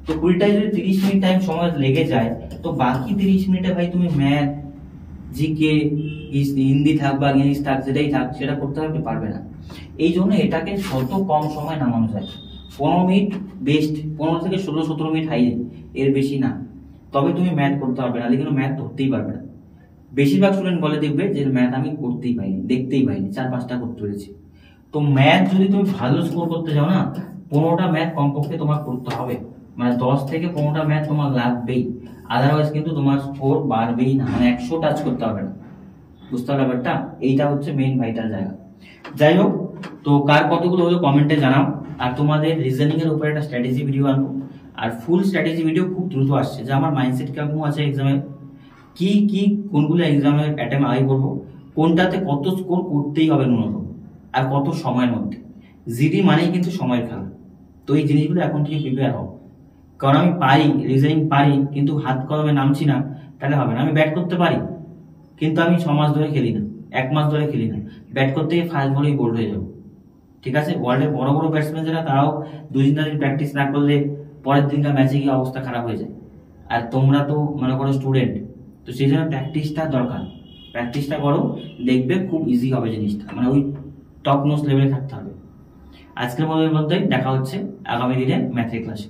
তো 20টায় যদি 30 মিনিট টাইম সময় লেগে যায়, তো বাকি 30 মিনিটে ভাই তুমি ম্যাথ জিকে, হিন্দি থাক বা ইংলিশ থাক, যেটাই থাক সেটা করতে পারবে না। এই জন্য এটাকে যত কম সময় নামানো যায়, 15 মিনিট বেস্ট, 15 থেকে 16-17 মিনিট হাই, এর বেশি না। তবে তুমি ম্যাথ করতে পারবে না, কিন্তু ম্যাথ ধরতেই পারবে না। বেশিরভাগ স্টুডেন্ট বলে দেখবে যে ম্যাথ আমি করতেই পাইনি, দেখতেই পাইনি, 4-5টা করতে পেরেছি। তো ম্যাথ যদি তুমি ভালো স্কোর করতে যাও না, 15টা ম্যাথ কমপক্ষে তোমার করতে হবে, মানে 10 থেকে 15টা ম্যাথ তোমার লাগবেই, আদারওয়াইজ কিন্তু তোমার স্কোর বাড়বেই না, মানে 100 টাচ করতে হবে না। বুঝতে পারলে ব্যাপারটা? এইটা হচ্ছে মেইন ভাইটাল জায়গা। যাই হোক, তো কার কতগুলো হলো কমেন্টে জানাও। আর তোমাদের রিজনিং এর উপরে একটা স্ট্র্যাটেজি ভিডিও আনবো, আর ফুল স্ট্র্যাটেজি ভিডিও খুব দ্রুত আসছে, যে আমার মাইন্ডসেট কেমন আছে এক্সামে, কি কি কোনগুলো এক্সামে অ্যাটেম্প আগে করবো, কোনটাতে কত স্কোর করতেই হবে ন্যূনতম, আর কত সময়ের মধ্যে। জিডি মানেই কিন্তু সময়ের খেলা। তো এই জিনিসগুলো এখন থেকে প্রিপেয়ার হও, কারণ আমি পারি, রিজনিং পারি, কিন্তু হাত কলমে নামছি না, তাহলে হবে না। আমি ব্যাট করতে পারি, কিন্তু আমি 6 মাস ধরে খেলি না, 1 মাস ধরে খেলি না, ব্যাট করতে গিয়ে ফার্স্ট বলেই বোল্ড হয়ে যাবো। ঠিক আছে, ওয়ার্ল্ডের বড় বড় ব্যাটসম্যান যারা, তারাও 2 দিন প্র্যাকটিস না করলে পরের দিনকার ম্যাচে গিয়ে অবস্থা খারাপ হয়ে যায়। আর তোমরা তো মনে করো স্টুডেন্ট, তো সেই জন্য প্র্যাকটিসটা দরকার। প্র্যাকটিসটা করো, দেখবে খুব ইজি হবে জিনিসটা, মানে ওই টপ নোচ লেভেলে থাকতে হবে। আজকের মধ্যেই দেখা হচ্ছে আগামী দিনে ম্যাথের ক্লাসে।